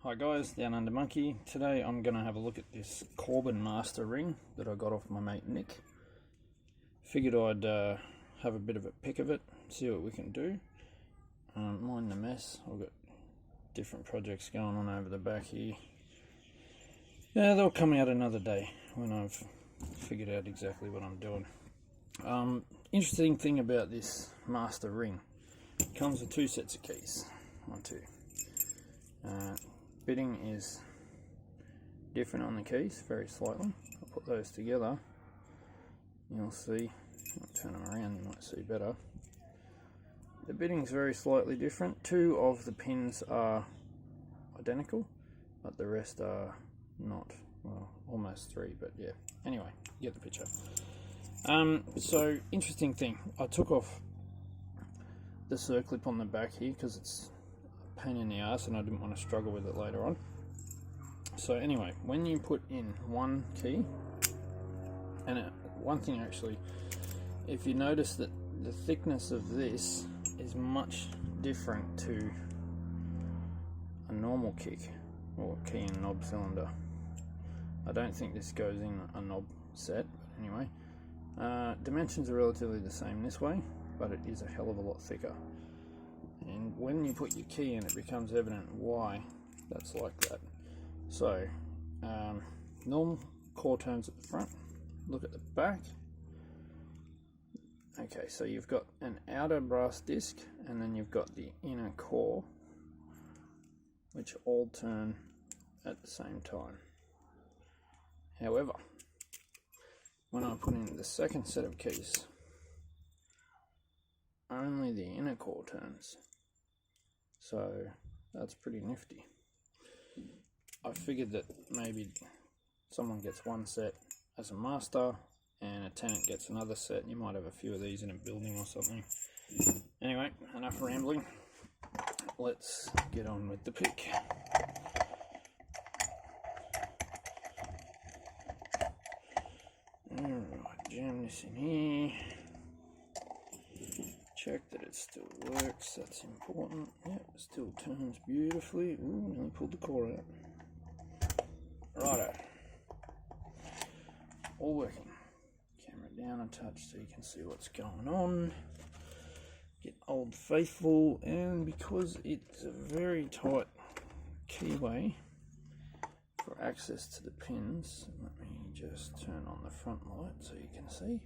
Hi guys, Down Under Monkey. Today I'm going to have a look at this Corbin Master Ring that I got off my mate Nick. Figured I'd have a bit of a pick of it, see what we can do. Mind the mess, I've got different projects going on over the back here. Yeah, they'll come out another day when I've figured out exactly what I'm doing. Interesting thing about this Master Ring, it comes with two sets of keys. One, two. Bitting is different on the keys, very slightly. I'll put those together, you'll see. I'll turn them around, you might see better. The bitting is very slightly different. Two of the pins are identical, but the rest are not. Well, almost three, but yeah. Anyway, you get the picture. So, interesting thing, I took off the circlip on the back here because it's pain in the ass and I didn't want to struggle with it later on. So anyway, when you put in one key, and one thing actually, if you notice that the thickness of this is much different to a normal kick or key and knob cylinder. I don't think this goes in a knob set, but anyway. Dimensions are relatively the same this way, but it is a hell of a lot thicker. And when you put your key in, it becomes evident why that's like that. So, normal core turns at the front. Look at the back. Okay, so you've got an outer brass disc, and then you've got the inner core, which all turn at the same time. However, when I put in the second set of keys, only the inner core turns. So that's pretty nifty. I figured that maybe someone gets one set as a master and a tenant gets another set. You might have a few of these in a building or something. Anyway, enough rambling. Let's get on with the pick. Alright, jam this in here. Check that it still works, that's important. Yep, it still turns beautifully. Ooh, nearly pulled the core out. Righto. All working. Camera down a touch so you can see what's going on. Get Old Faithful, and because it's a very tight keyway for access to the pins, let me just turn on the front light so you can see.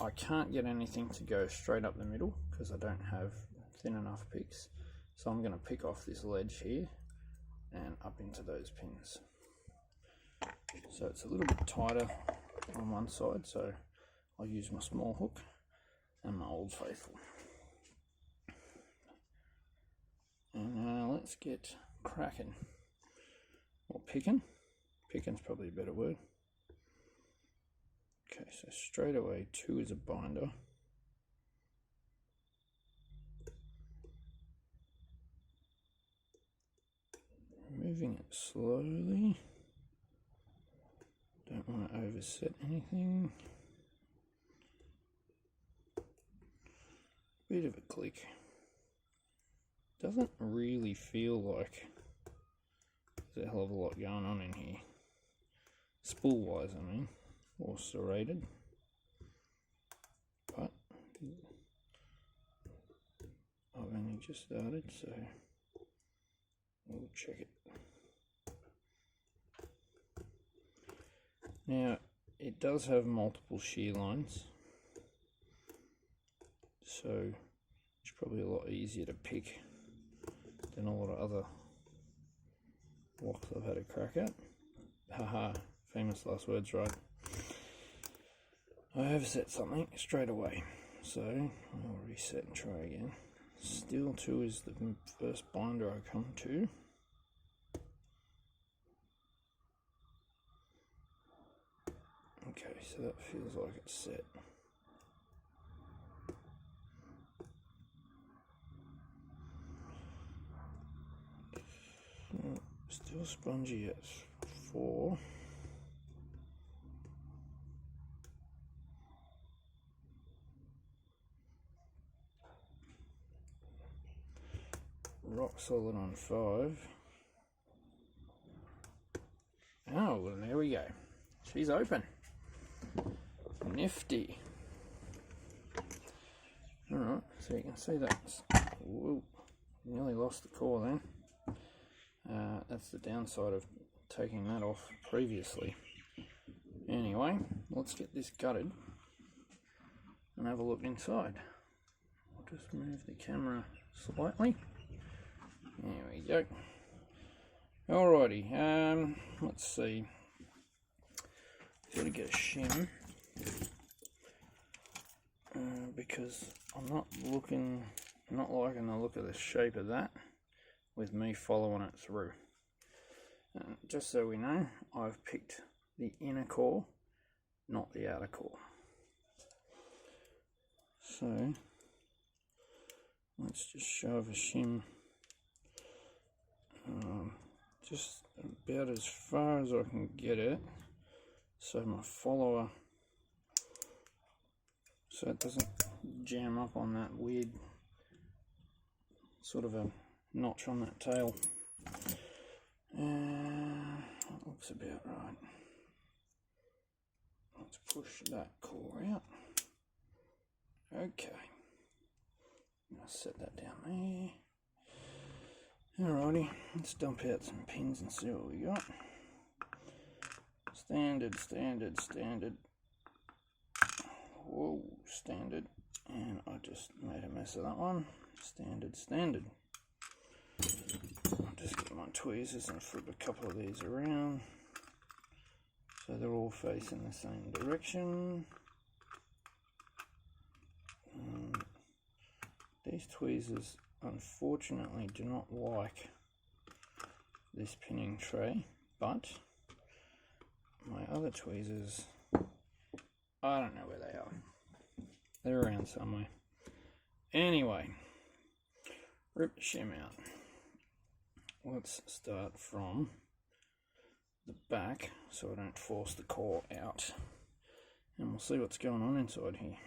I can't get anything to go straight up the middle because I don't have thin enough picks. So I'm going to pick off this ledge here and up into those pins. So it's a little bit tighter on one side, so I'll use my small hook and my Old Faithful. And let's get cracking. Or picking. Picking's probably a better word. Okay, so straight away 2 is a binder. Moving it slowly. Don't want to overset anything. Bit of a click. Doesn't really feel like there's a hell of a lot going on in here. Spool wise, I mean. Or serrated, but I've only just started, so we'll check it. Now, it does have multiple shear lines, so it's probably a lot easier to pick than a lot of other locks I've had a crack at. Haha, famous last words, right? I overset something straight away, so I'll reset and try again. Still 2 is the first binder I come to. Okay, so that feels like it's set. Still spongy at 4. Rock solid on 5. Oh, well, there we go. She's open. Nifty. Alright, so you can see that's... Whoa, nearly lost the core then. That's the downside of taking that off previously. Anyway, let's get this gutted and have a look inside. I'll just move the camera slightly. There we go. Alrighty, let's see. Got to get a shim because I'm not liking the look of the shape of that with me following it through. Just so we know, I've picked the inner core, not the outer core. So let's just shove a shim just about as far as I can get it, so my follower, so it doesn't jam up on that weird sort of a notch on that tail. That looks about right. Let's push that core out. Okay, I'll set that down there. Alrighty, let's dump out some pins and see what we got. Standard, standard, standard. Whoa, standard. And I just made a mess of that one. Standard, standard. I'll just get my tweezers and flip a couple of these around so they're all facing the same direction. These tweezers unfortunately do not like this pinning tray, but my other tweezers, I don't know where they are. They're around somewhere. Anyway, rip the shim out. Let's start from the back so I don't force the core out, and we'll see what's going on inside here.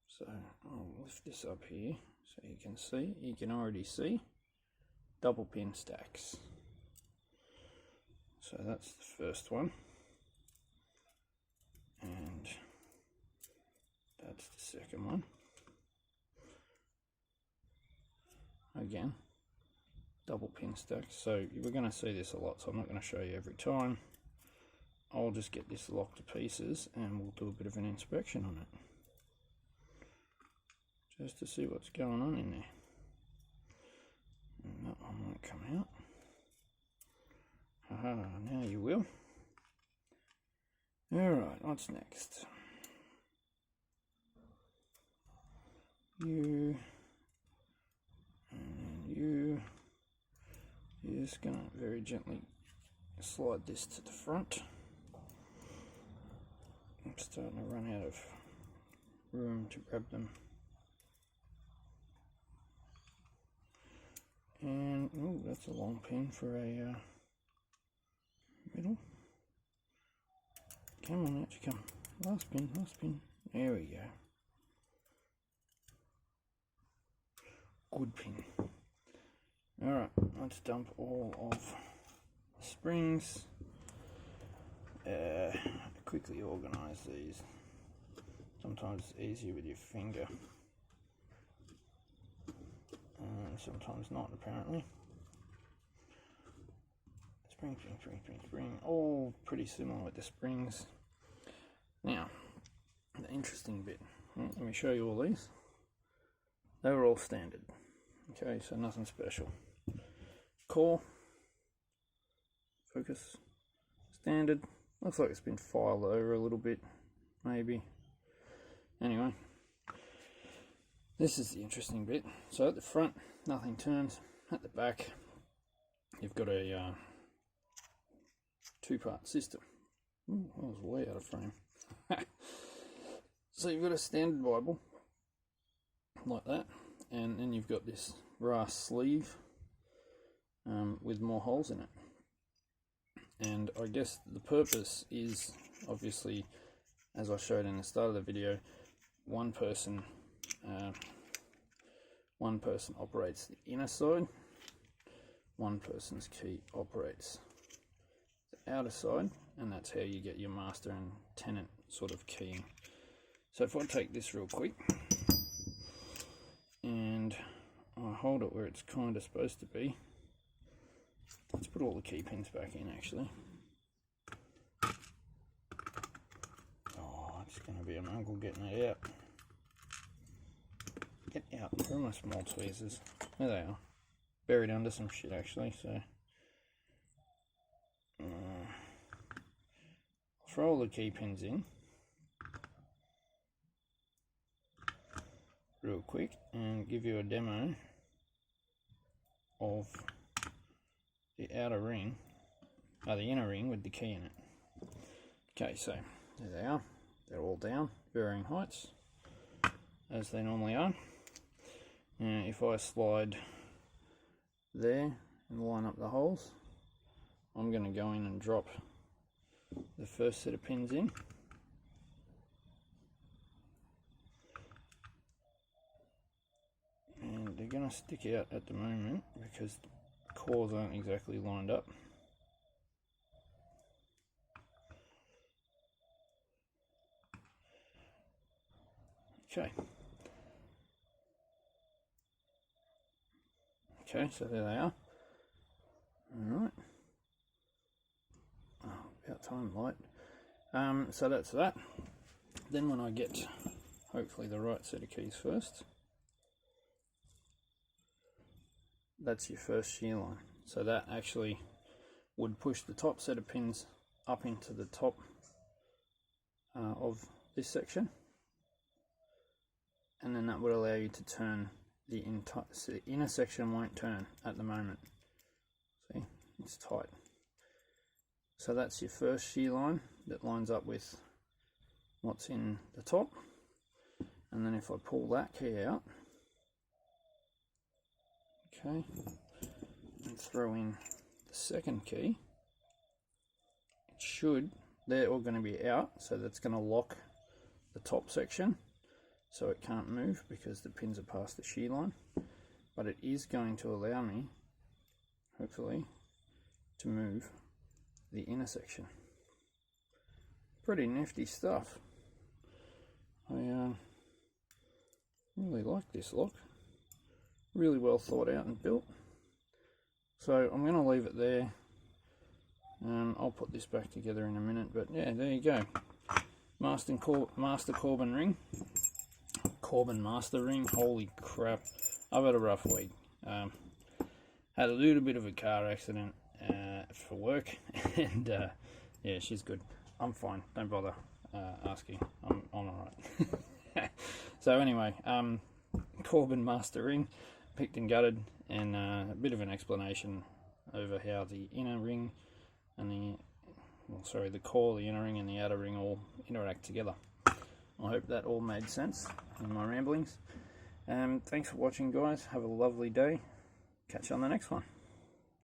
So I'll lift this up here so you can see. You can already see double pin stacks. So that's the first one, and that's the second one. Again, double pin stacks. So we're going to see this a lot, so I'm not going to show you every time. I'll just get this locked to pieces and we'll do a bit of an inspection on it, just to see what's going on in there. And that one won't come out. Haha, now you will. Alright, what's next? You, and then you. You're just going to very gently slide this to the front. I'm starting to run out of room to grab them. And, oh, that's a long pin for a middle. Come on, out you come. Last pin, last pin. There we go. Good pin. Alright, let's dump all of the springs. Quickly organise these. Sometimes it's easier with your finger. Sometimes not, apparently. Spring, spring, spring, spring, spring. All pretty similar with the springs. Now, the interesting bit. Let me show you all these. They were all standard. Okay, so nothing special. Core. Focus. Standard. Looks like it's been filed over a little bit, maybe. Anyway. This is the interesting bit. So at the front, nothing turns. At the back, you've got a two-part system. Ooh, that was way out of frame. So you've got a standard Bible, like that, and then you've got this brass sleeve with more holes in it. And I guess the purpose is, obviously, as I showed in the start of the video, one person operates the inner side, one person's key operates outer side, and that's how you get your master and tenant sort of keying. So if I take this real quick and I hold it where it's kind of supposed to be, let's put all the key pins back in actually. Oh, it's going to be a muggle getting it out. Get out. Where are my small tweezers? There they are. Buried under some shit actually, so throw all the key pins in real quick and give you a demo of the outer ring, the inner ring with the key in it. Okay, so there they are. They're all down, varying heights, as they normally are. Now if I slide there and line up the holes, I'm going to go in and drop the first set of pins in. And they're going to stick out at the moment because the cores aren't exactly lined up. Okay. Okay, so there they are. Alright. Oh, about time, light. So that's that. Then when I get hopefully the right set of keys first, that's your first shear line. So that actually would push the top set of pins up into the top of this section, and then that would allow you to turn the entire, so the inner section won't turn at the moment. See, it's tight. So that's your first shear line that lines up with what's in the top. And then if I pull that key out, okay, and throw in the second key, it should, they're all going to be out, so that's going to lock the top section so it can't move because the pins are past the shear line, but it is going to allow me, hopefully, to move the inner section. Pretty nifty stuff. I really like this lock. Really well thought out and built. So I'm going to leave it there. I'll put this back together in a minute, but yeah, there you go. Master Corbin ring. Corbin Master Ring. Holy crap, I've had a rough week. Had a little bit of a car accident for work, and yeah, she's good. I'm fine, don't bother asking. I'm alright. So anyway, Corbin Master Ring, picked and gutted, and a bit of an explanation over how the inner ring and the core, the inner ring and the outer ring all interact together. I hope that all made sense in my ramblings. Thanks for watching, guys. Have a lovely day. Catch you on the next one.